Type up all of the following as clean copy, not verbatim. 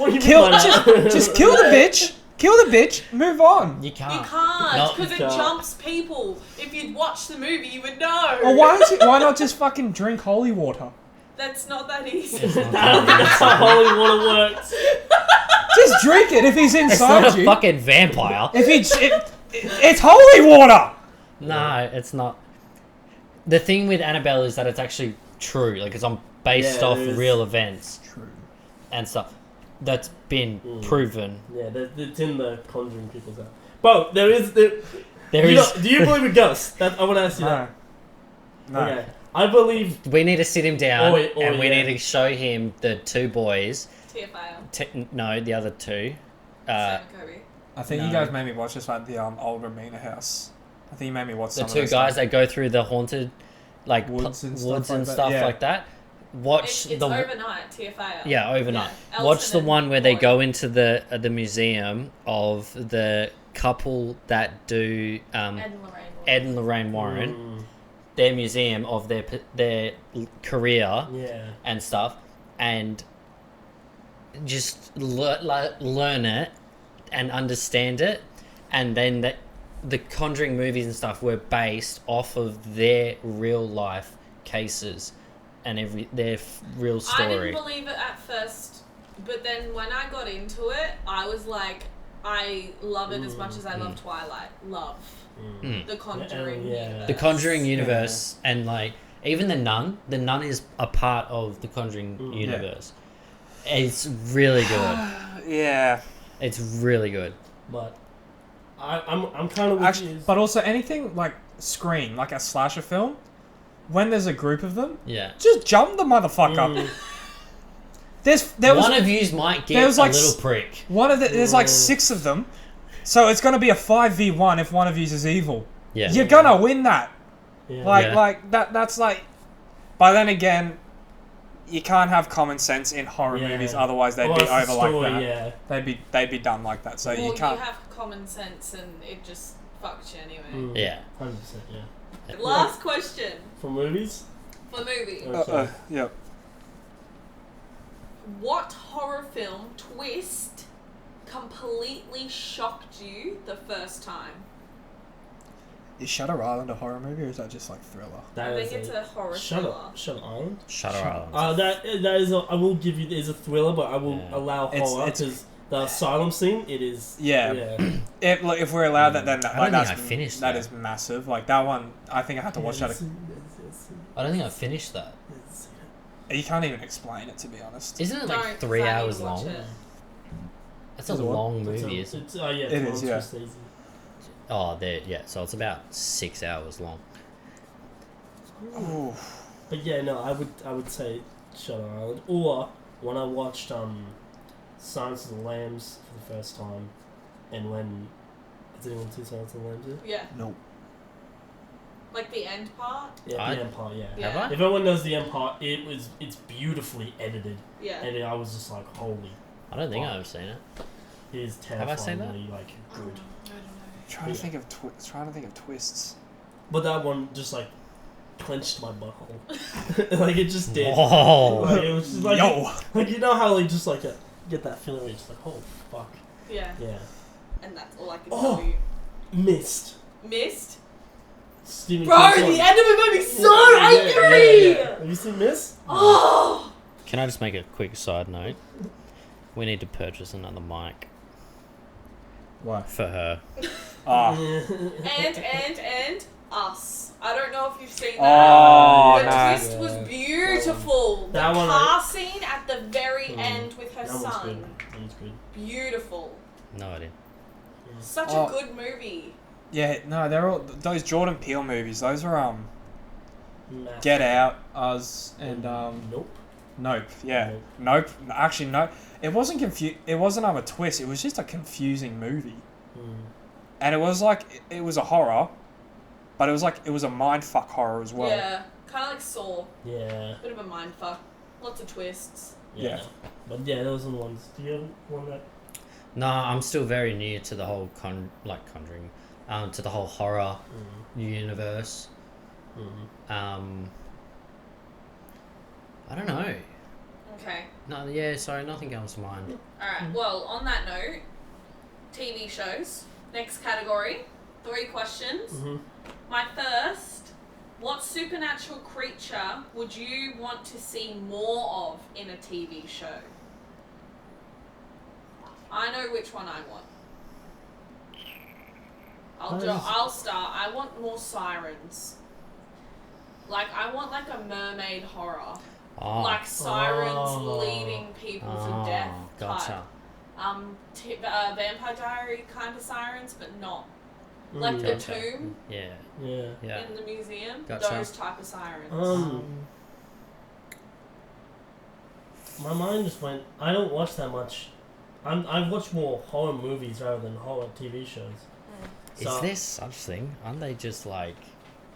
Just kill the bitch. Kill the bitch. Move on. You can't. You can't, because it jumps people. If you'd watched the movie, you would know. Or why not just fucking drink holy water? That's not that easy. I don't think that's how holy water works. Just drink it if he's inside It's not a you. fucking vampire. It's holy water. No, it's not. The thing with Annabelle is that it's actually true. Like, it's based off real events. True. And stuff. That's been proven. Yeah, it's in the Conjuring people's out. But there is... Do you believe in ghosts? I want to ask you that. No. Okay. I believe... We need to sit him down and we yeah. need to show him the two boys. TFIL. No, the other two. Sam and Kobe. I think you guys made me watch this at the old Ramina house. I think you made me watch The some two of guys that go through the haunted, like woods and stuff like that. Watch It's overnight, TFIL. Yeah, overnight. Yeah. Watch Elton the one and where they Boyd. go into the museum of the couple that do Ed and Lorraine Warren. Their museum of their career and stuff, and just learn it and understand it, and then the Conjuring movies and stuff were based off of their real life cases and their real story. I didn't believe it at first, but then when I got into it, I was like, I love it as much as I love Twilight. Love the Conjuring universe. The Conjuring universe, and like even the Nun. The Nun is a part of the Conjuring universe. It's really good. Yeah, it's really good. But I'm kind of actually, but also anything like Scream, like a slasher film. When there's a group of them, just jump the motherfucker. One of yous might get a little prick. There's like 6 of them, so it's gonna be a 5v1 if one of yous is evil. Yeah, you're gonna win that. Yeah. Like that. That's like. But then again, you can't have common sense in horror movies, otherwise they'd be over like that. Yeah. They'd be done like that. So you can't. You have common sense, and it just fucks you anyway. Yeah. 100%. Yeah. Last question. For movies. For movies. Yep. What horror film twist completely shocked you the first time? Is Shutter Island a horror movie, or is that just like thriller? I think it's a horror thriller. Shutter Island. Shutter Island. That is. I will give you. It's a thriller, but I will allow horror because the asylum scene. It is. Yeah. If we're allowed that, then I finished that is massive. Like that one, I think I had to watch that. I don't think I finished that. You can't even explain it, to be honest. Isn't it like 3 hours long? It's a long movie, isn't it? It is, yeah. Oh, so it's about 6 hours long. Ooh. But yeah, no, I would say Shutter Island. Or when I watched Silence of the Lambs for the first time, and when has anyone seen Silence of the Lambs yet? Yeah. No. Like the end part? Yeah, the end part, yeah. Have I? If everyone knows the end part, it's beautifully edited. Yeah. And I was just like, holy. I don't think I've seen it. It is terrifyingly, Have I seen that? like, good. Trying to think of twists. But that one just like clenched my butthole. Like it just did. Whoa. Like, it was just like, Yo. like you know how like just like get that feeling where you're just like, oh fuck. Yeah. Yeah. And that's all I can tell you. Mist. Mist? Stephen Bro, King's the one. end of it made me so angry! Yeah. Have you seen Mist? Oh! Can I just make a quick side note? We need to purchase another mic. Why? For her. And us. I don't know if you've seen that. Oh, the no. twist was beautiful. That the one car scene at the very end with her That one's son. good. That one's good. Beautiful. No idea. Such a good movie. Yeah, no, they're all those Jordan Peele movies. Those are Massive. Get Out, Us, and Nope. Yeah, Nope. Actually, no. It wasn't It wasn't a twist. It was just a confusing movie. And it was like it was a horror, but it was a mindfuck horror as well. Yeah, kind of like Saw. Yeah. Bit of a mindfuck. Lots of twists. Yeah. But yeah, those are the ones. Do you have one that? No, I'm still very new to the whole Conjuring, to the whole horror universe. Mm-hmm. I don't know. Okay. No, yeah, sorry, nothing comes to mind. Alright, well, on that note, TV shows. Next category. 3 questions. Mm-hmm. My first, what supernatural creature would you want to see more of in a TV show? I know which one I want. I'll start. I want more sirens. Like, I want like a mermaid horror. Oh. Like sirens leading people to death Gotcha. type. Vampire Diary kind of sirens, but not. Like the tomb Yeah. in the museum. Gotcha. Those type of sirens. My mind just went, I don't watch that much. I watch more horror movies rather than horror TV shows. So, is there such thing? Aren't they just like...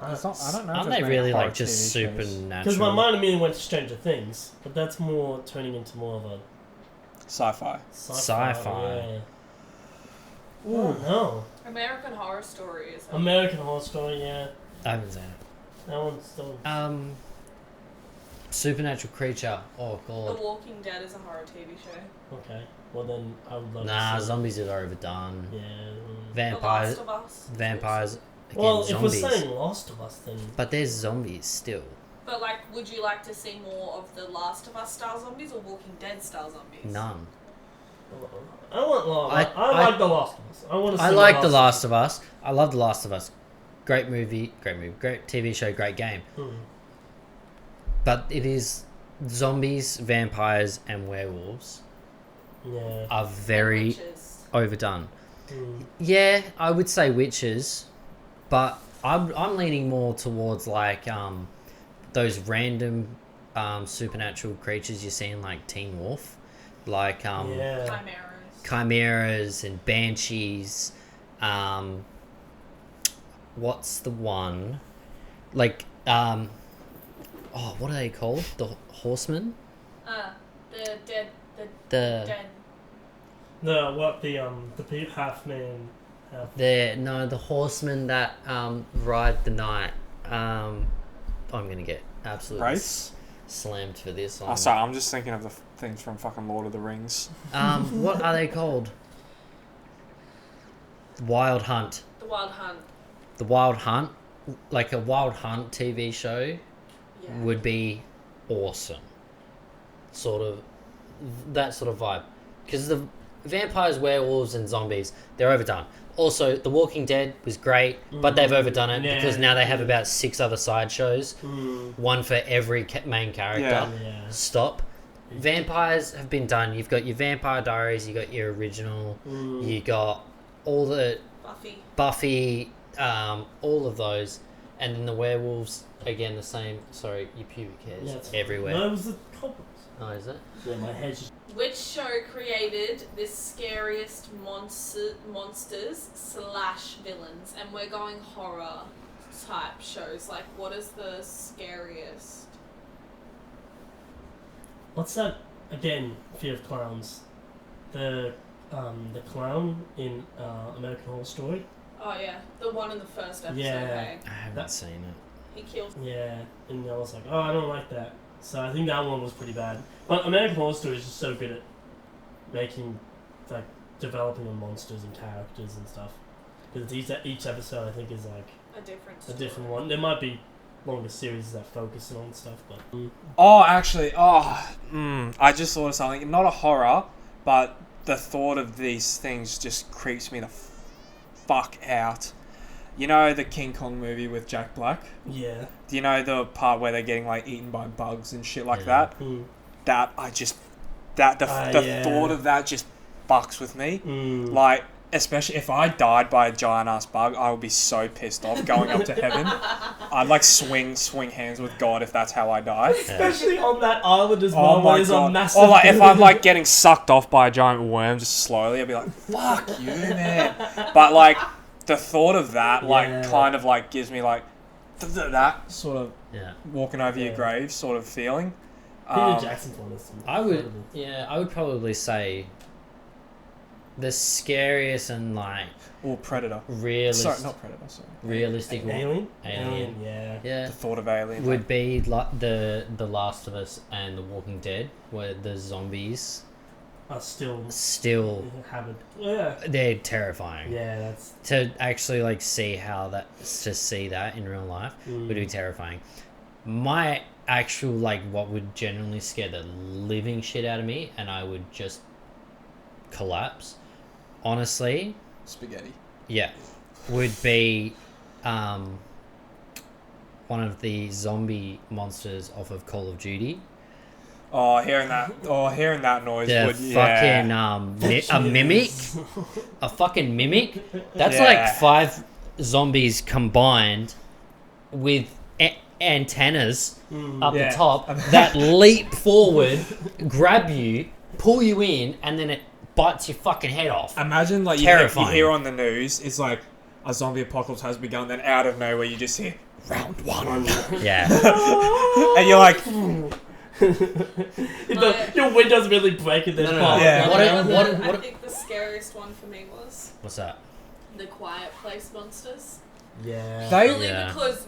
I don't know. Aren't they really like just supernatural? Because my mind immediately went to Stranger Things, but that's more turning into more of a sci-fi. Sci-fi. Yeah. Oh no. American Horror Story is. American Horror Story, yeah. I haven't seen it. That one's still. Supernatural creature. Oh god. The Walking Dead is a horror TV show. Okay. Well then, I would love. Nah, to see zombies are overdone. Yeah. Vampires. The Last of Us. Vampires. Again, Well, zombies. if we're saying Last of Us, then. But there's zombies still. But like, would you like to see more of the Last of Us style zombies or Walking Dead style zombies? None. I want. I like The Last of Us. I want to. I like The Last of Us. I love The Last of Us. Great movie, great TV show, great game. But it is zombies, vampires, and werewolves. Yeah. Are very Witches. overdone. Yeah, I would say witches, but I'm leaning more towards like those random supernatural creatures you see in like Teen Wolf, like chimeras and banshees. What's the one? Like what are they called? The horsemen? The dead. The Dead. The half man. the horsemen that ride the night. I'm gonna get absolutely Wraiths? slammed for this. Oh, sorry, I'm just thinking of the things from fucking Lord of the Rings. What are they called? Wild Hunt. The Wild Hunt. The Wild Hunt, like a Wild Hunt TV show, would be awesome. Sort of that sort of vibe, because the vampires, werewolves, and zombies, they're overdone. Also, The Walking Dead was great, but they've overdone it because now they have about 6 other side shows, one for every main character. Yeah. Stop. Vampires have been done. You've got your Vampire Diaries, you got your original, you got all the Buffy, all of those, and then the werewolves again the same. Sorry, your pubic hairs everywhere. No, it was the cobwebs. Oh, is it? Yeah, my head's just... Which show created this scariest monsters / villains? And we're going horror type shows. Like, what is the scariest? What's that again? Fear of Clowns. The clown in American Horror Story. Oh yeah, the one in the first episode. Yeah. Hey? I haven't seen it. He kills. Yeah, and I was like, oh, I don't like that. So I think that one was pretty bad. But American Horror Story is just so good at making, like, developing the monsters and characters and stuff. Because each episode, I think, is like a different one. There might be longer series that focus on stuff, but. I just thought of something. Not a horror, but the thought of these things just creeps me the fuck out. You know the King Kong movie with Jack Black? Yeah. Do you know the part where they're getting like eaten by bugs and shit like that? The thought of that just fucks with me. Like, especially if I died by a giant ass bug, I would be so pissed off going up to heaven. I'd like swing hands with God if that's how I die. Especially on that island as well, where there's a massive... Or like if I'm like getting sucked off by a giant worm just slowly, I'd be like, fuck you, man. But like the thought of that kind of like gives me like that sort of walking over your grave sort of feeling. Peter Jackson told us. I would probably say the scariest and like Or Predator. realistic. Sorry, not Predator. Sorry. Realistic. Alien? Alien. Yeah. Yeah. The thought of Alien. Would be like the Last of Us and The Walking Dead, where the zombies Are still habit. Yeah. they're terrifying. Yeah, that's. To actually like see that in real life would be terrifying. My actual like what would genuinely scare the living shit out of me, and I would just collapse. Honestly, Spaghetti. yeah, would be one of the zombie monsters off of Call of Duty. Oh, hearing that noise The would fucking a mimic, a fucking mimic. That's like 5 zombies combined with antennas up the top that leap forward, grab you, pull you in, and then it bites your fucking head off. Imagine like you hear on the news, it's like a zombie apocalypse has begun, then out of nowhere you just hear round 1. Yeah. And you're like, your window's really breaking this part. Yeah. I think the scariest one for me was What's that? the Quiet Place monsters. Yeah. Purely because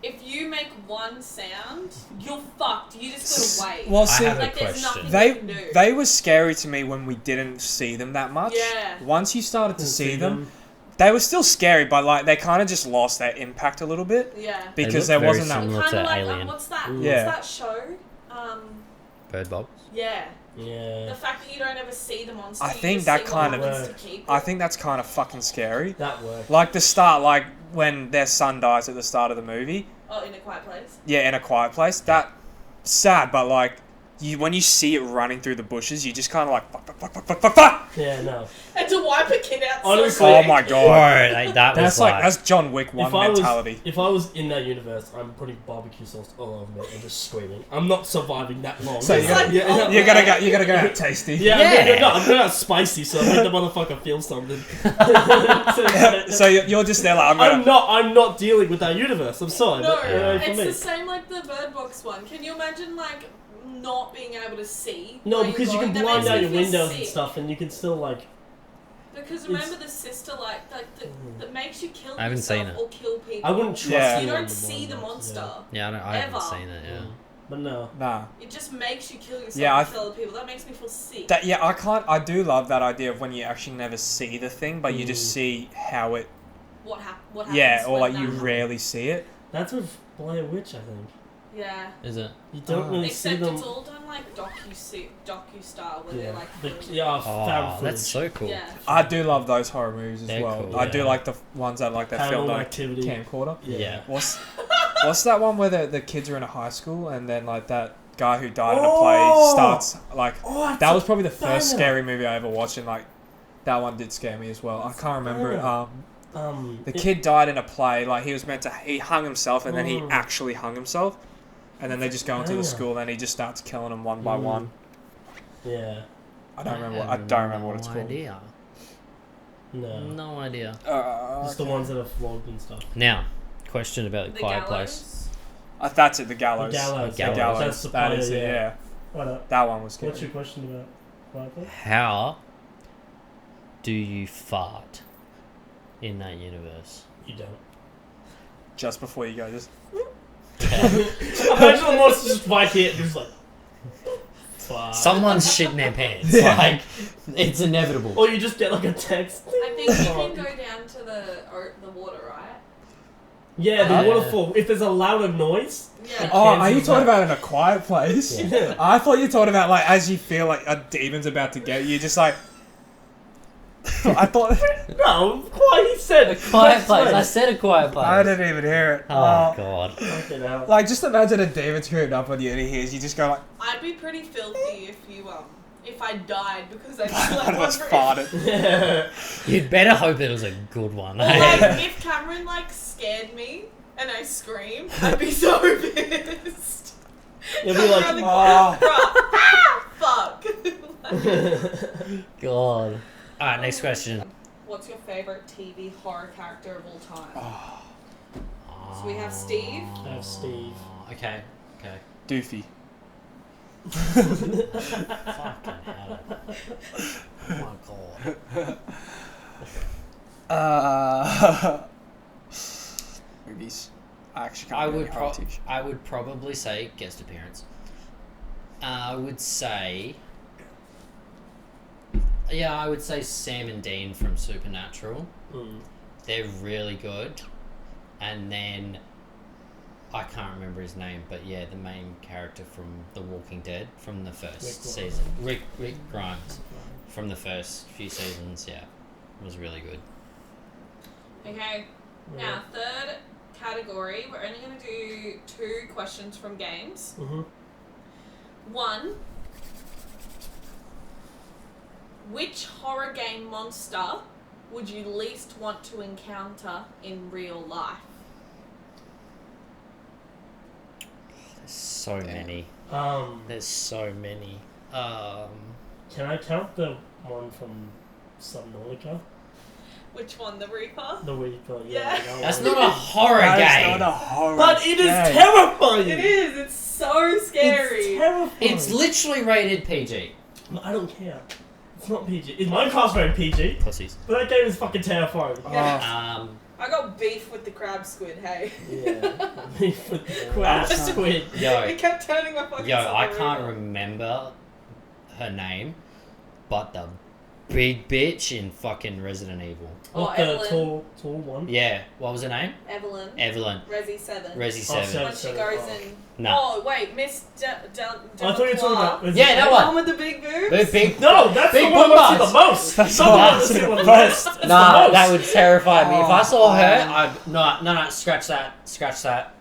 if you make one sound, you're fucked. You just gotta wait. well, see, I have a like there's question. nothing you can do. they were scary to me when we didn't see them that much. Yeah. Once you started to see them, they were still scary, but like they kind of just lost their impact a little bit Yeah. because They there look wasn't very that. similar. Kind of to like Alien. what's that? Yeah. What's that show? Bird Box. Yeah. Yeah. The fact that you don't ever see the monster. I you think just that see kind what of- happens to people. I think that's kind of fucking scary. That worked. Like the start, like when their son dies at the start of the movie. Oh, in a quiet place. Yeah, in A Quiet Place. That sad, but like when you see it running through the bushes, you just kind of like fuck. Yeah, no. And to wipe a kid out. Honestly- so Oh my Bro, god. like, that That's was like that's John Wick 1 mentality. If I was in that universe, I'm putting barbecue sauce all over me and just screaming. I'm not surviving that long. So It's like, oh, you're gonna go out tasty. Yeah, Yeah. I'm going out spicy, so I make the motherfucker feel something. So you're just there like I'm not dealing with that universe. I'm sorry. No, but, for it's me. the same like the Bird Box one. Can you imagine like not being able to see? No, where because you you're can going? That blind makes out me your feel windows and sick. stuff, and you can still like. Because remember the sister that makes you kill I haven't yourself seen it. or kill people. I wouldn't trust Yeah. You you. don't see the monster. Yeah, I haven't Ever. seen it. Yeah. But no. Nah. It just makes you kill yourself Yeah, and kill other people. That makes me feel sick. I do love that idea of when you actually never see the thing, but you just see how it. What happens? Yeah, or when like that you happens. rarely see it. That's with Blair Witch, I think. Yeah. Is it? You don't really see Except them. it's all done like docu-style where they're like Oh, found footage. that's so cool. Yeah. I do love those horror movies as They're well. cool. I do Yeah. like the ones that like they filmed Paranormal on a Activity. camcorder. Yeah. What's that one where the kids are in a high school and then like that guy who died in a Oh! play starts like Oh, that was probably the first banger. scary movie I ever watched, and like that one did scare me as well. I can't remember it. The kid died in a play, like he hung himself and then he actually hung himself, and then they just go into the school and he just starts killing them one by one. Yeah. I don't remember what it's called. Idea. No idea. Just the ones that are flogged and stuff. Now, question about the Quiet Place. That's it, the gallows. The gallows. The Gallows. gallows. That's the That part, is it, yeah. yeah. Right up. That one was scary. What's your question about Quiet Place? How do you fart in that universe? You don't. Just before you go, just Imagine the monster just right here, just like. Fuck. Someone's shitting their pants. Like, it's inevitable. Or you just get like a text. I think you can go down to the water, right? Yeah, the Yeah. waterfall. If there's a louder noise. Yeah. Oh, are you cancels talking that. about in a quiet place? Yeah. I thought you were talking about like as you feel like a demon's about to get you, just like. I thought. No, quiet. He said A quiet place. I said a quiet place. I didn't even hear it. Oh, God. Fucking hell. Like, just imagine a demon screwing up on you and he hears you just go like, I'd be pretty filthy if I died because I just I like was wondering. farted. You'd better hope it was a good one. Or eh? like if Cameron like scared me and I screamed, I'd be so pissed. You'll be like, Fuck. God. Alright, next question. What's your favorite TV horror character of all time? So we have Steve. I have Steve. Okay. Doofy. Fucking hell. Oh my Movies. I actually can't remember heritage. I would probably say guest appearance. I would say... Yeah, I would say Sam and Dean from Supernatural. They're really good. And then... I can't remember his name, but yeah, the main character from The Walking Dead from the first season. Rick Grimes. From the first few seasons, yeah. Was really good. Okay. Now, third category, we're only going to do 2 questions from games. 1. Which horror game monster would you least want to encounter in real life? There's so many. There's so many. Can I count the one from Subnautica? Which one? The Reaper? The Reaper, Yeah. That's not a horror game. That's not a horror But it is game. terrifying! It is! It's so scary! It's terrifying! It's literally rated PG. I don't care. It's not PG. Minecraft's rated PG. Pussies. But that game is fucking terrifying. Yeah. I got beef with the crab squid, hey? Yeah. Beef with the crab squid. It kept turning my fucking I can't remember her name, but the big bitch in fucking Resident Evil. Oh, the Evelyn. tall one? Yeah, what was her name? Evelyn. Resi 7. Resi 7. When she goes in... No. Oh, wait, Miss I thought you were talking about... Yeah, that The one. one with the big boobs? The big... No, that's Big the one I boom see the most! That's the the one I one see the most! most. Nah, that would terrify me. If I saw her, Oh. I'd... No, scratch that.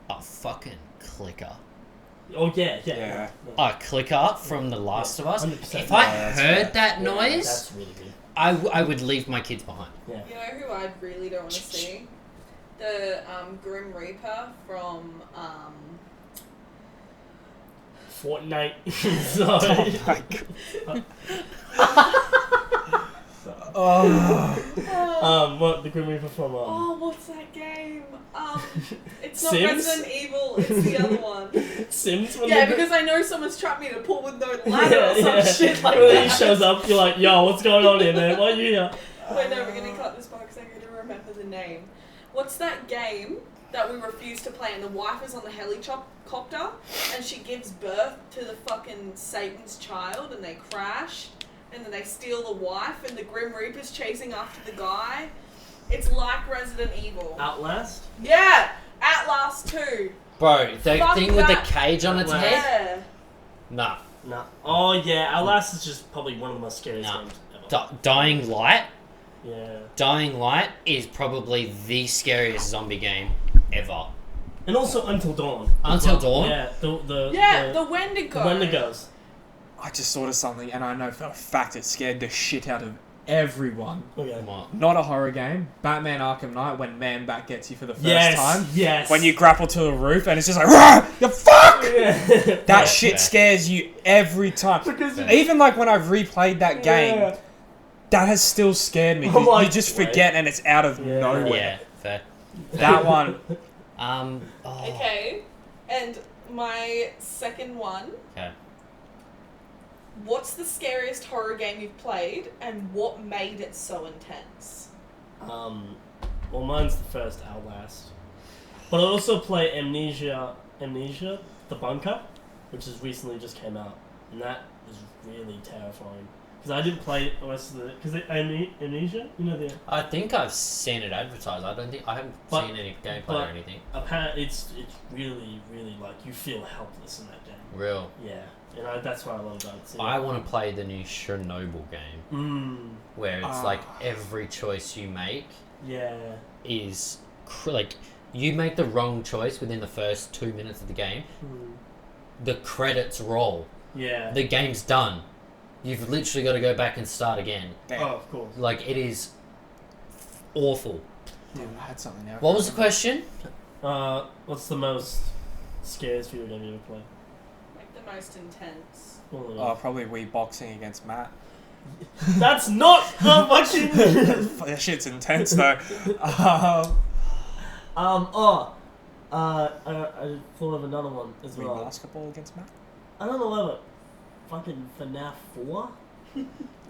I'll fucking click her. Oh, yeah. A clicker from The Last of Us. 100%. If I Yeah, that's heard right. that Yeah, noise, that's really good. I would leave my kids behind. Yeah. You know who I really don't want to see? The Grim Reaper from... Fortnite. Sorry. What the Grim Reaper from? Oh, what's that game? It's not Sims? Resident Evil. It's the other one. Sims. When Yeah, they- because I know someone's trapped me in a pool with no ladder or some shit like When he that. shows up, you're like, "Yo, what's going on here, man? Why are you here?" Wait, no, we're gonna cut this part because I'm gonna remember the name. What's that game that we refuse to play? And the wife is on the helicopter, and she gives birth to the fucking Satan's child, and they crash, and then they steal the wife, and the Grim Reaper's chasing after the guy. It's like Resident Evil. Outlast. Yeah, Outlast 2. Bro, the Fuck thing with the that. cage on its head? Yeah. Nah. No. Oh yeah, Outlast is just probably one of the most scariest No. games ever. Dying Light? Yeah. Dying Light is probably the scariest zombie game ever. And also Until Dawn. Until Dawn? Yeah. The Wendigo. The Wendigos. I just thought of something, and I know for a fact it scared the shit out of everyone. Okay. What? Not a horror game. Batman Arkham Knight, when Man-Bat gets you for the first Yes. time. Yes. When you grapple to a roof, and it's just like, "Rah! You fuck!" Yeah. That shit scares you every time. Because Even like when I've replayed that game, Yeah. that has still scared me. I'm 'Cause like, you just wait. forget, and it's out of Yeah. nowhere. Yeah, fair. That one. Okay, and my second one. Okay. What's the scariest horror game you've played, and what made it so intense? Well, mine's the first Outlast, but I also play Amnesia, The Bunker, which has recently just came out, and that was really terrifying. Because I didn't play the rest of the... Because Amnesia, you know the... I think I've seen it advertised. I haven't seen any gameplay or anything. Apparently, it's really, really like you feel helpless in that game. Real. Yeah, and that's what I love about it. So, I want to play the new Chernobyl game. Where it's like every choice you make Yeah. is... like, you make the wrong choice within the first 2 minutes of the game, the credits roll. Yeah. The game's done. You've literally got to go back and start again. Damn. Oh, of course. Like, it is awful. Damn, I had something now. What was the question? What's the most scariest video game you ever played? Like the most intense. Oh, probably Wii boxing against Matt. That's not how fucking. That shit's intense though. I thought of another one as Wii well. basketball against Matt. I don't know whether fucking FNAF 4.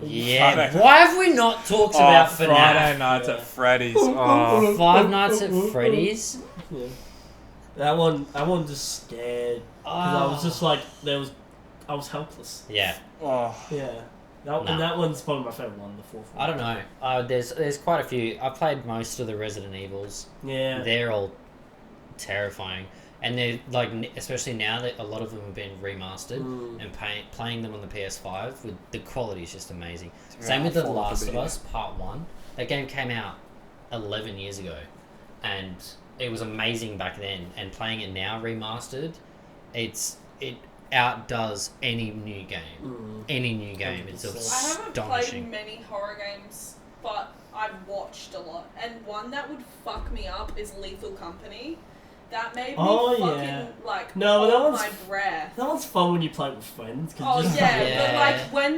Yeah. Friday. Why have we not talked about FNAF? Friday Nights at Freddy's. Oh. Five Nights at Freddy's. Yeah. That one just scared. Because I was just like, I was helpless. Yeah. Oh. Yeah. And that one's probably my favourite one, the fourth one. I don't know. There's quite a few. I played most of the Resident Evils. Yeah. They're all terrifying. And they're like, especially now that a lot of them have been remastered and playing them on the PS5, with the quality is just amazing. Same with The Last of Us Part 1. That game came out 11 years ago. And it was amazing back then. And playing it now remastered, it outdoes any new game. Any new game. 100%. It's astonishing. I haven't played many horror games, but I've watched a lot. And one that would fuck me up is Lethal Company. That made me hold my breath. That one's fun when you play with friends. Oh yeah, but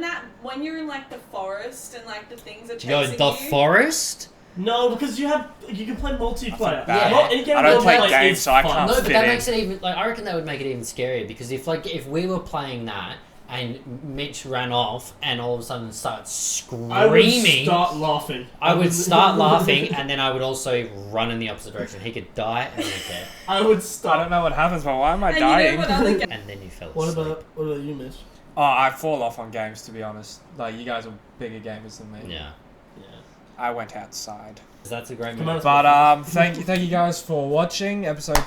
when you're in like the forest and like the things are chasing the forest? No, because you can play multiplayer. I don't play games, so I can't. No, but that makes it even. Like, I reckon that would make it even scarier because if we were playing that and Mitch ran off and all of a sudden started screaming, I would start laughing. I would start laughing, and then I would also run in the opposite direction. He could die, and then dead. I would start. I don't know what happens, but why am I dying? And then you fell asleep. What about you, Mitch? Oh, I fall off on games, to be honest. Like, you guys are bigger gamers than me. Yeah. I went outside. That's a great movie. But thank you guys for watching episode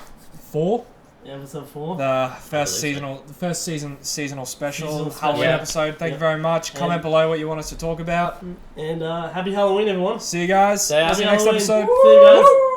4. Episode 4. The first seasonal special Halloween episode. Thank you very much. Comment below what you want us to talk about. And happy Halloween, everyone. See you guys. See you next episode. See you guys.